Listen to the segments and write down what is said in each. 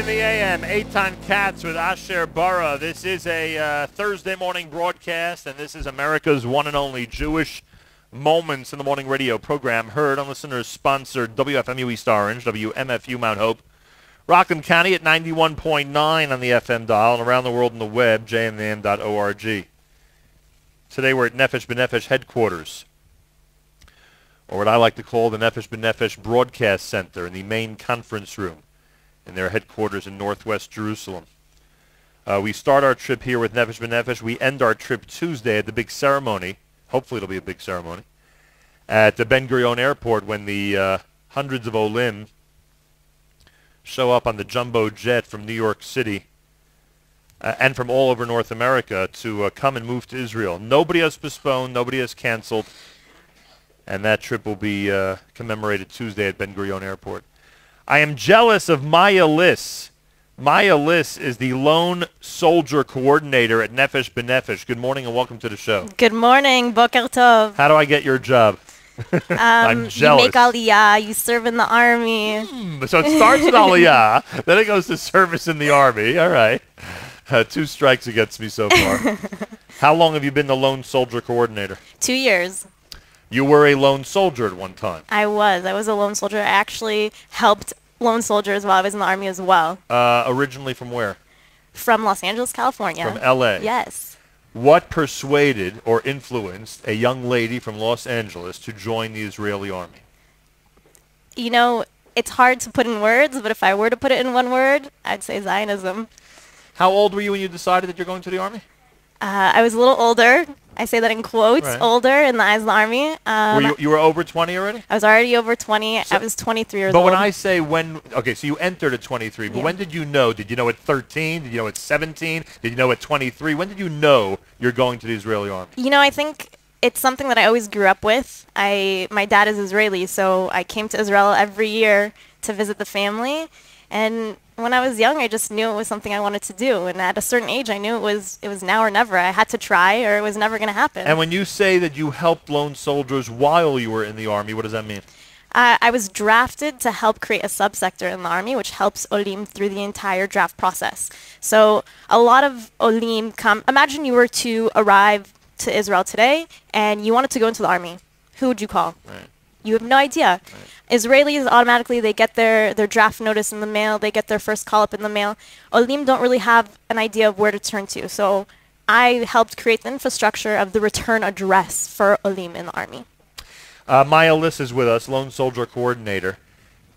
the AM, Eitan Katz with Asher Bara. This is a Thursday morning broadcast, and this is America's one and only Jewish Moments in the Morning radio program, heard on listeners-sponsored WFMU East Orange, WMFU Mount Hope, Rockland County at 91.9 on the FM dial, and around the world on the web, JMintheAM.org. Today we're at Nefesh B'Nefesh headquarters, or what I like to call the Nefesh B'Nefesh Broadcast Center in the main conference room in their headquarters in northwest Jerusalem. We start our trip here with Nefesh B'Nefesh. We end our trip Tuesday at the big ceremony. Hopefully it'll be a big ceremony at the Ben Gurion Airport when the hundreds of Olim show up on the jumbo jet from New York City and from all over North America to come and move to Israel. Nobody has postponed. Nobody has canceled. And that trip will be commemorated Tuesday at Ben Gurion Airport. I am jealous of Maya Liss. Maya Liss is the lone soldier coordinator at Nefesh B'Nefesh. Good morning and welcome to the show. Good morning. Boker Tov. How do I get your job? I'm jealous. You make Aliyah. You serve in the army. So it starts with Aliyah, then it goes to service in the army. All right. 2 strikes against me so far. How long have you been the lone soldier coordinator? 2 years. You were a lone soldier at one time. I was a lone soldier. I actually helped lone soldiers while I was in the army as well. Originally from where? From Los Angeles, California. From L.A.? Yes. What persuaded or influenced a young lady from Los Angeles to join the Israeli army? You know, it's hard to put in words, but if I were to put it in one word, I'd say Zionism. How old were you when you decided that you're going to the army? I was a little older. I say that in quotes, right. Older in the eyes of the army. You were over 20 already? I was already over 20. So, I was 23 years old. But when I say okay, so you entered at 23, but when did you know? Did you know at 13? Did you know at 17? Did you know at 23? When did you know you're going to the Israeli army? You know, I think it's something that I always grew up with. My dad is Israeli, so I came to Israel every year to visit the family. And when I was young, I just knew it was something I wanted to do. And at a certain age, I knew it was now or never. I had to try, or it was never going to happen. And when you say that you helped lone soldiers while you were in the army, what does that mean? I was drafted to help create a subsector in the army, which helps Olim through the entire draft process. So a lot of Olim come. Imagine you were to arrive to Israel today, and you wanted to go into the army. Who would you call? Right. You have no idea. Right. Israelis automatically, they get their draft notice in the mail. They get their first call-up in the mail. Olim don't really have an idea of where to turn to. So I helped create the infrastructure of the return address for Olim in the army. Maya Liss is with us, lone soldier coordinator.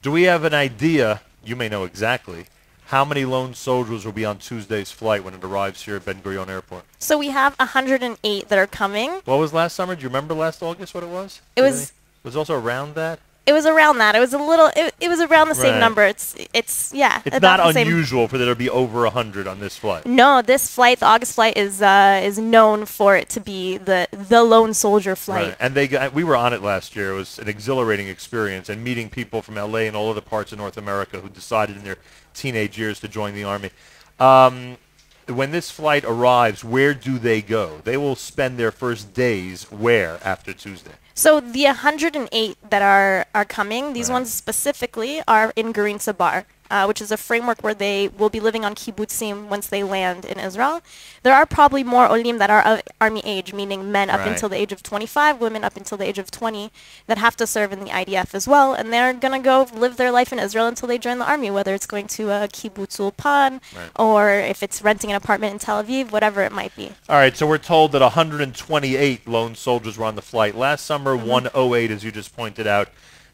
Do we have an idea, you may know exactly, how many lone soldiers will be on Tuesday's flight when it arrives here at Ben Gurion Airport? So we have 108 that are coming. What was last summer? Do you remember last August what it was? Was it also around that? It was around that. It was a little. It was around the same number. It's It's not unusual for there to be over 100 on this flight. No, this flight, the August flight, is known for it to be the lone soldier flight. Right. And we were on it last year. It was an exhilarating experience, and meeting people from L.A. and all other parts of North America who decided in their teenage years to join the army. When this flight arrives, where do they go? They will spend their first days where after Tuesday? So the 108 that are coming, these ones specifically are in Gerin Sabar, which is a framework where they will be living on kibbutzim once they land in Israel. There are probably more Olim that are of army age, meaning men up until the age of 25, women up until the age of 20, that have to serve in the IDF as well. And they're going to go live their life in Israel until they join the army, whether it's going to a kibbutz ulpan or if it's renting an apartment in Tel Aviv, whatever it might be. All right, so we're told that 128 lone soldiers were on the flight. Last summer, 108, as you just pointed out,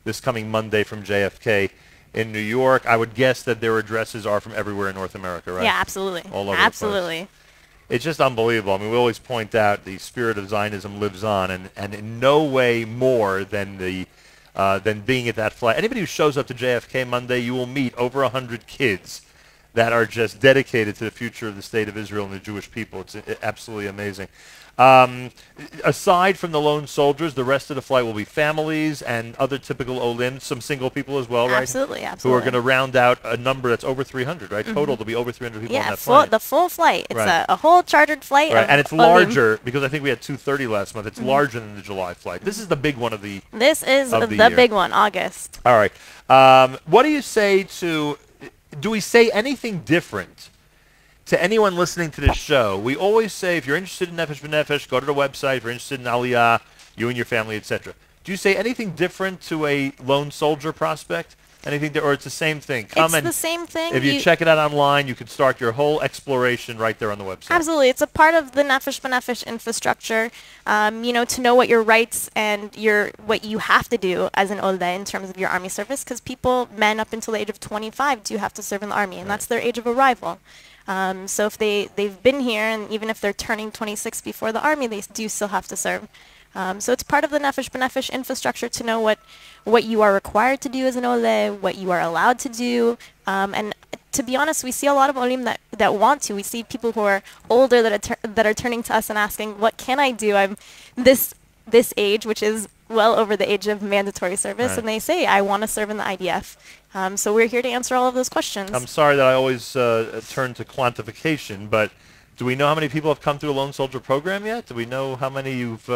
this coming Monday from JFK. In New York, I would guess that their addresses are from everywhere in North America, right? Yeah, absolutely. All over absolutely. The place. It's just unbelievable. I mean, we always point out the spirit of Zionism lives on, and in no way more than being at that flight. Anybody who shows up to JFK Monday, you will meet over 100 kids that are just dedicated to the future of the state of Israel and the Jewish people. It's absolutely amazing. Aside from the lone soldiers, the rest of the flight will be families and other typical Olim, some single people as well, right? Absolutely. Who are going to round out a number that's over 300, right? Total, there'll be over 300 people on that flight. The full flight. It's a whole chartered flight. Right, and it's larger, because I think we had 230 last month. It's larger than the July flight. This is the big one of the This is the big one, August. All right. What do you say to... do we say anything different to anyone listening to this show? We always say, if you're interested in Nefesh B'Nefesh, go to the website. If you're interested in Aliyah, you and your family, etc. Do you say anything different to a lone soldier prospect? Anything, or it's the same thing? It's the same thing. If you check it out online, you can start your whole exploration right there on the website. Absolutely. It's a part of the Nefesh B'Nefesh infrastructure, to know what your rights and what you have to do as an Oleh in terms of your army service, because men up until the age of 25 do have to serve in the army, and that's their age of arrival. So if they've been here, and even if they're turning 26 before the army, they do still have to serve. So it's part of the Nefesh B'Nefesh infrastructure to know what you are required to do as an Oleh, what you are allowed to do. And to be honest, we see a lot of Olim that want to. We see people who are older that are turning to us and asking, what can I do? I'm this age, which is well over the age of mandatory service, right. And they say, I want to serve in the IDF. So we're here to answer all of those questions. I'm sorry that I always turn to quantification, but do we know how many people have come through a Lone Soldier program yet? Do we know how many you've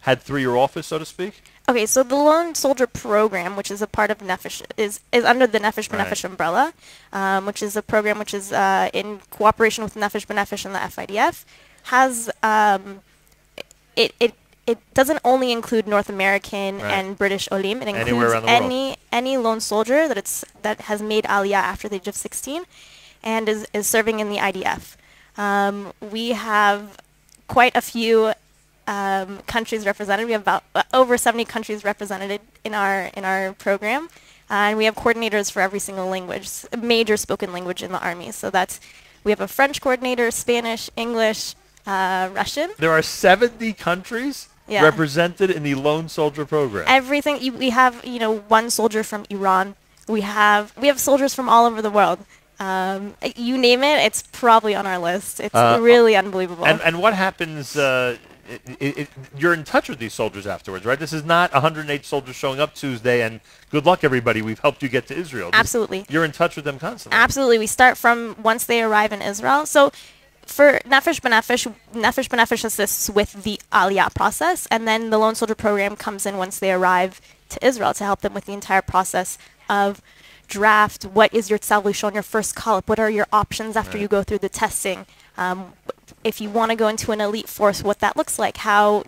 had through your office, so to speak? Okay, so the Lone Soldier program, which is a part of Nefesh, is under the Nefesh B'Nefesh umbrella, which is a program which is in cooperation with Nefesh B'Nefesh and the FIDF. Has it doesn't only include North American and British Olim. It includes any lone soldier that has made Aliyah after the age of 16 and is serving in the IDF. We have quite a few countries represented. We have about over 70 countries represented in our program, and we have coordinators for every single language, major spoken language in the army. So we have a French coordinator, Spanish, English, Russian. There are 70 countries represented in the Lone Soldier program. Everything. We have one soldier from Iran. We have soldiers from all over the world. You name it, it's probably on our list. It's really unbelievable. And what happens? You're in touch with these soldiers afterwards, right? This is not 108 soldiers showing up Tuesday and good luck, everybody. We've helped you get to Israel. Absolutely. You're in touch with them constantly. Absolutely. We start from once they arrive in Israel. So for Nefesh B'Nefesh assists with the Aliyah process, and then the Lone Soldier program comes in once they arrive to Israel to help them with the entire process of draft. What is your tzavlishon, your first call-up? What are your options after you go through the testing? If you want to go into an elite force, what that looks like? At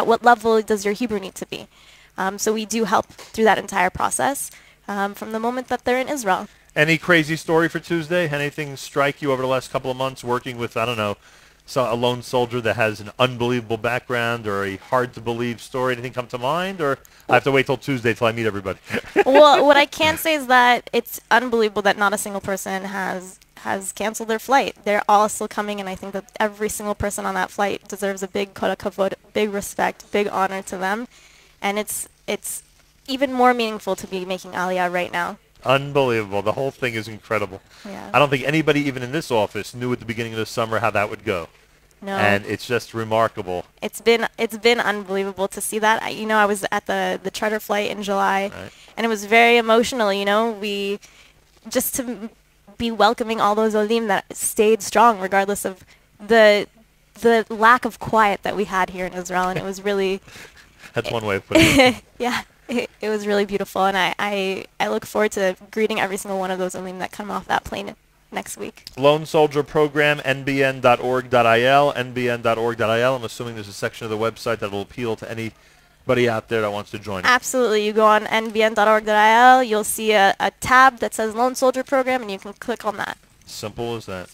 what level does your Hebrew need to be? So we do help through that entire process from the moment that they're in Israel. Any crazy story for Tuesday? Anything strike you over the last couple of months working with, I don't know, a lone soldier that has an unbelievable background or a hard-to-believe story? Anything come to mind? Or I have to wait till Tuesday till I meet everybody? Well, what I can say is that it's unbelievable that not a single person has canceled their flight. They're all still coming, and I think that every single person on that flight deserves a big kol hakavod, big respect, big honor to them. And it's even more meaningful to be making Aliyah right now. Unbelievable. The whole thing is incredible. Yeah. I don't think anybody even in this office knew at the beginning of the summer how that would go. No. And it's just remarkable. It's been unbelievable to see that. I was at the charter flight in July, and it was very emotional. We just to be welcoming all those Olim that stayed strong regardless of the lack of quiet that we had here in Israel, and it was really. That's one way of putting it. Yeah. It was really beautiful, and I look forward to greeting every single one of those Olim that come off that plane next week. Lone Soldier Program, nbn.org.il, nbn.org.il. I'm assuming there's a section of the website that will appeal to anybody out there that wants to join it. Absolutely. You go on nbn.org.il, you'll see a tab that says Lone Soldier Program, and you can click on that. Simple as that.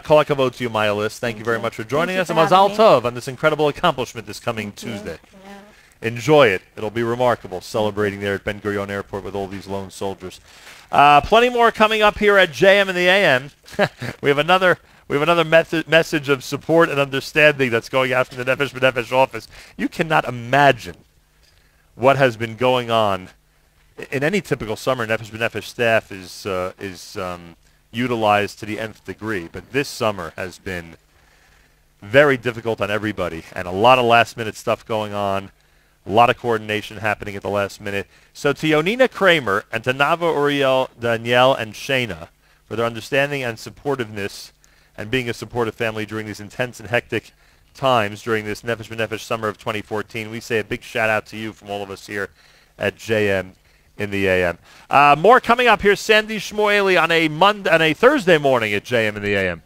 Kol hakavod to you, Maya Liss. Thank you very much for joining us, and Mazal Tov on this incredible accomplishment this coming Tuesday. Enjoy it. It'll be remarkable celebrating there at Ben Gurion Airport with all these lone soldiers. Plenty more coming up here at JM and the AM. we have another message of support and understanding that's going out from the Nefesh B'Nefesh office. You cannot imagine what has been going on in any typical summer. Nefesh B'Nefesh staff is utilized to the nth degree, but this summer has been very difficult on everybody, and a lot of last-minute stuff going on. A lot of coordination happening at the last minute. So to Yonina Kramer and to Nava, Uriel, Danielle, and Shayna for their understanding and supportiveness and being a supportive family during these intense and hectic times during this Nefesh B'Nefesh summer of 2014, we say a big shout out to you from all of us here at JM in the AM. More coming up here. Sandy Shmueli on a Thursday morning at JM in the AM.